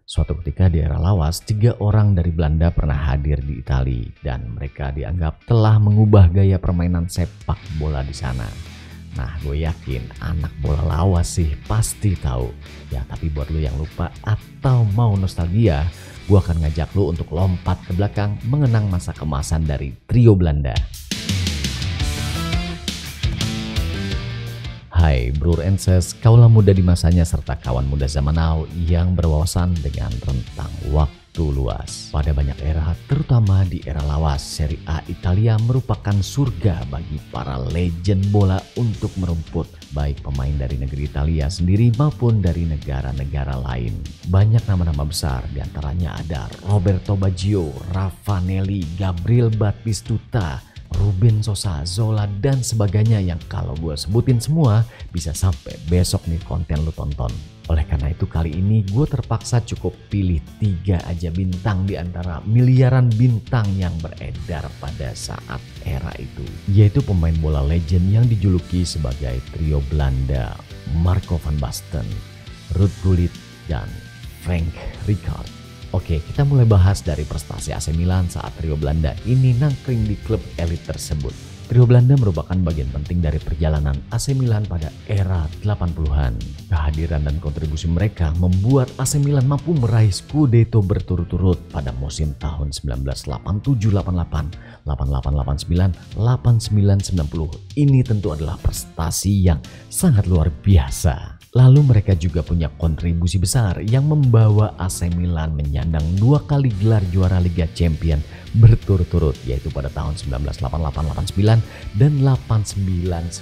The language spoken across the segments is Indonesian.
Suatu ketika di era lawas, 3 orang dari Belanda pernah hadir di Italia dan mereka dianggap telah mengubah gaya permainan sepak bola di sana. Nah, gue yakin anak bola lawas sih pasti tahu. Ya, tapi buat lu yang lupa atau mau nostalgia, gue akan ngajak lu untuk lompat ke belakang mengenang masa kemasan dari trio Belanda. Hai Brur and Sis, kaulah muda di masanya serta kawan muda zaman now yang berwawasan dengan rentang waktu luas. Pada banyak era, terutama di era lawas, Serie A Italia merupakan surga bagi para legend bola untuk merumput, baik pemain dari negeri Italia sendiri maupun dari negara-negara lain. Banyak nama-nama besar, diantaranya ada Roberto Baggio, Raffanelli, Gabriel Batistuta, Rubin Sosa, Zola, dan sebagainya yang kalau gue sebutin semua bisa sampai besok nih konten lu tonton. Oleh karena itu kali ini gue terpaksa cukup pilih 3 aja bintang di antara miliaran bintang yang beredar pada saat era itu. Yaitu pemain bola legend yang dijuluki sebagai trio Belanda, Marco van Basten, Ruud Gullit, dan Frank Rijkaard. Oke, kita mulai bahas dari prestasi AC Milan saat trio Belanda ini nangkring di klub elit tersebut. Trio Belanda merupakan bagian penting dari perjalanan AC Milan pada era 80-an. Kehadiran dan kontribusi mereka membuat AC Milan mampu meraih Scudetto berturut-turut pada musim tahun 1987-88, 88-89, 89-90. Ini tentu adalah prestasi yang sangat luar biasa. Lalu mereka juga punya kontribusi besar yang membawa AC Milan menyandang 2 kali gelar juara Liga Champion berturut-turut, yaitu pada tahun 1988-89 dan 89-90.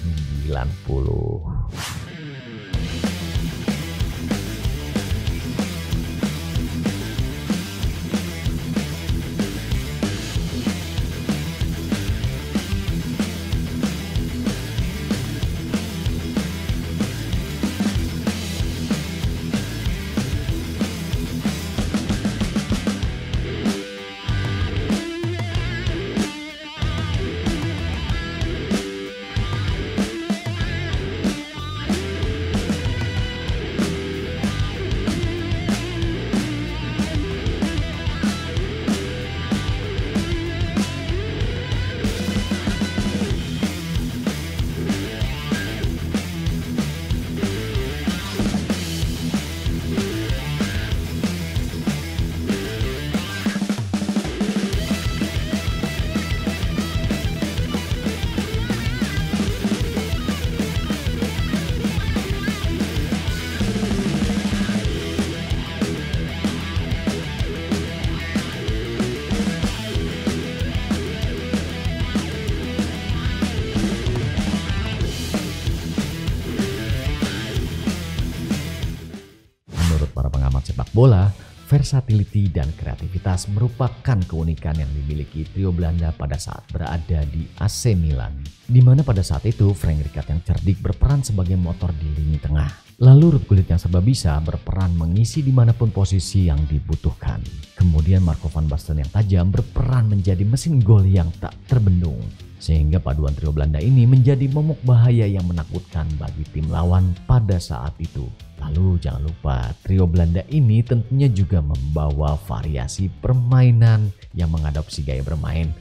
Sepak bola, versatility dan kreativitas merupakan keunikan yang dimiliki trio Belanda pada saat berada di AC Milan. Di mana pada saat itu Frank Rijkaard yang cerdik berperan sebagai motor di lini tengah. Lalu Ruud Gullit yang serba bisa berperan mengisi dimanapun posisi yang dibutuhkan. Kemudian Marco van Basten yang tajam berperan menjadi mesin gol yang tak terbendung. Sehingga paduan trio Belanda ini menjadi momok bahaya yang menakutkan bagi tim lawan pada saat itu. Lalu jangan lupa trio Belanda ini tentunya juga membawa variasi permainan yang mengadopsi gaya bermain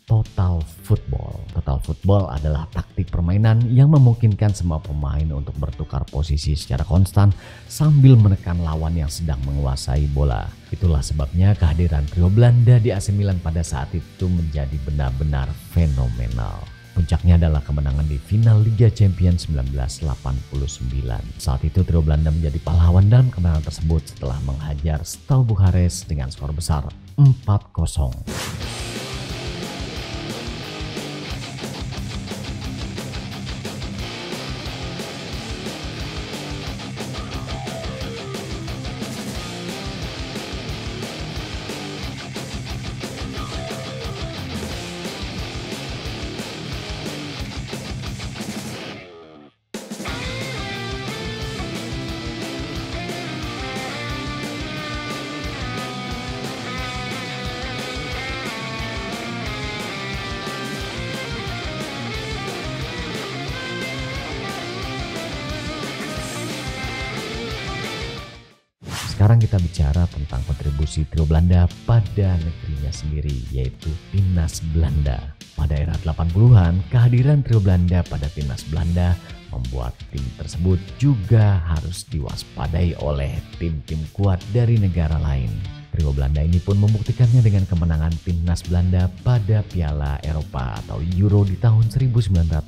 total football. Total football adalah taktik permainan yang memungkinkan semua pemain untuk bertukar posisi secara konstan sambil menekan lawan yang sedang menguasai bola. Itulah sebabnya kehadiran trio Belanda di AC Milan pada saat itu menjadi benar-benar fenomenal. Puncaknya adalah kemenangan di final Liga Champions 1989. Saat itu trio Belanda menjadi pahlawan dalam kemenangan tersebut setelah menghajar Steaua Bukares dengan skor besar 4-0. Sekarang kita bicara tentang kontribusi trio Belanda pada negerinya sendiri, yaitu Timnas Belanda. Pada era 80-an, kehadiran trio Belanda pada Timnas Belanda membuat tim tersebut juga harus diwaspadai oleh tim-tim kuat dari negara lain. Trio Belanda ini pun membuktikannya dengan kemenangan Timnas Belanda pada Piala Eropa atau Euro di tahun 1988.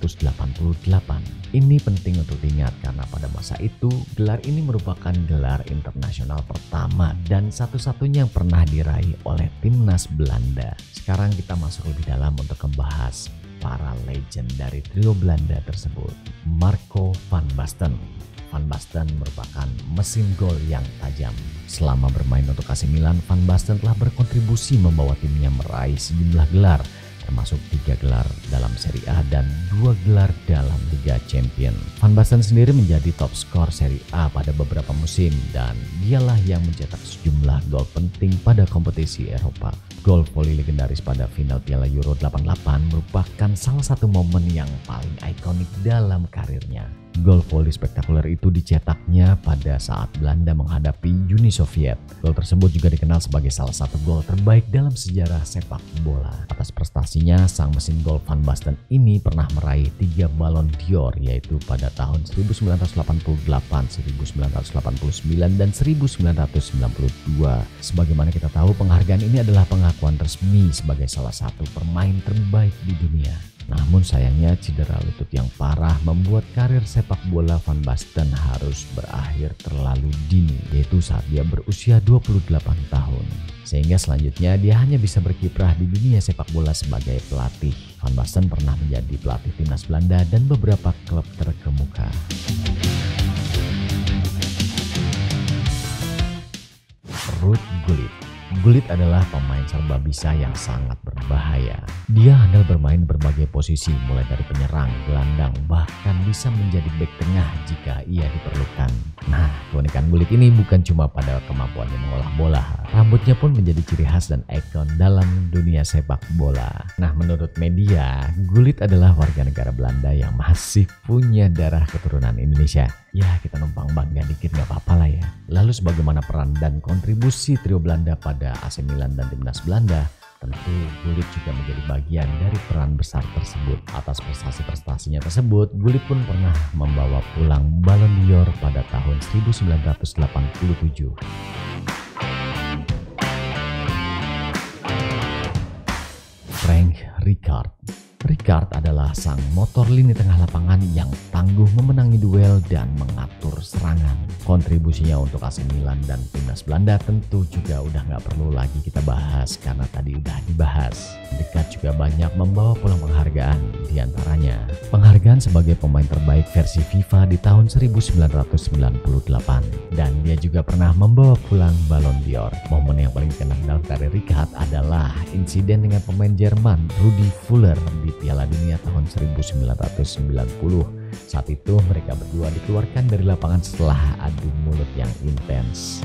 Ini penting untuk diingat karena pada masa itu gelar ini merupakan gelar internasional pertama dan satu-satunya yang pernah diraih oleh Timnas Belanda. Sekarang kita masuk lebih dalam untuk membahas para legend dari trio Belanda tersebut. Marco van Basten. Van Basten merupakan mesin gol yang tajam. Selama bermain untuk AC Milan, Van Basten telah berkontribusi membawa timnya meraih sejumlah gelar, termasuk 3 gelar dalam Serie A dan 2 gelar dalam Liga Champions. Van Basten sendiri menjadi top skor Serie A pada beberapa musim dan dialah yang mencetak sejumlah gol penting pada kompetisi Eropa. Gol voli legendaris pada final Piala Euro 88 merupakan salah satu momen yang paling ikonik dalam karirnya. Gol voli spektakuler itu dicetaknya pada saat Belanda menghadapi Uni Soviet. Gol tersebut juga dikenal sebagai salah satu gol terbaik dalam sejarah sepak bola. Atas prestasinya, sang mesin gol Van Basten ini pernah meraih 3 Ballon d'Or, yaitu pada tahun 1988, 1989, dan 1992. Sebagaimana kita tahu, penghargaan ini adalah pengakuan resmi sebagai salah satu pemain terbaik di dunia. Namun sayangnya cedera lutut yang parah membuat karir sepak bola Van Basten harus berakhir terlalu dini, yaitu saat dia berusia 28 tahun. Sehingga selanjutnya dia hanya bisa berkiprah di dunia sepak bola sebagai pelatih. Van Basten pernah menjadi pelatih timnas Belanda dan beberapa klub terkemuka. Ruud Gullit. Gullit adalah pemain serba bisa yang sangat berbahaya. Dia handal bermain berbagai posisi, mulai dari penyerang, gelandang, bahkan bisa menjadi bek tengah jika ia diperlukan. Nah, keunikan Gullit ini bukan cuma pada kemampuannya mengolah bola, rambutnya pun menjadi ciri khas dan ikon dalam dunia sepak bola. Nah, menurut media, Gullit adalah warga negara Belanda yang masih punya darah keturunan Indonesia. Ya, kita numpang bangga dikit gak apa-apa lah ya. Lalu sebagaimana peran dan kontribusi trio Belanda pada AC Milan dan Timnas Belanda, tentu Gullit juga menjadi bagian dari peran besar tersebut. Atas prestasi-prestasinya tersebut, Gullit pun pernah membawa pulang Ballon d'Or pada tahun 1987. Frank Rijkaard. Rijkaard adalah sang motor lini tengah lapangan yang tangguh memenangi duel dan mengatur serangan. Kontribusinya untuk AC Milan dan Timnas Belanda tentu juga udah nggak perlu lagi kita bahas karena tadi udah dibahas. Rijkaard juga banyak membawa pulang penghargaan, diantaranya penghargaan sebagai pemain terbaik versi FIFA di tahun 1998, dan dia juga pernah membawa pulang Ballon d'Or. Momen yang paling dikenang dalam karir Rijkaard adalah insiden dengan pemain Jerman Rudi Völler di Piala Dunia tahun 1990. Saat itu mereka berdua dikeluarkan dari lapangan setelah adu mulut yang intens.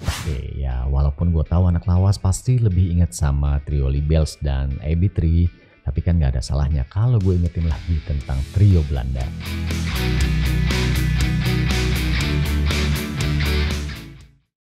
Oke ya, walaupun gue tahu anak lawas pasti lebih inget sama trio Libels dan AB3, tapi kan gak ada salahnya kalau gue ingetin lagi tentang trio Belanda.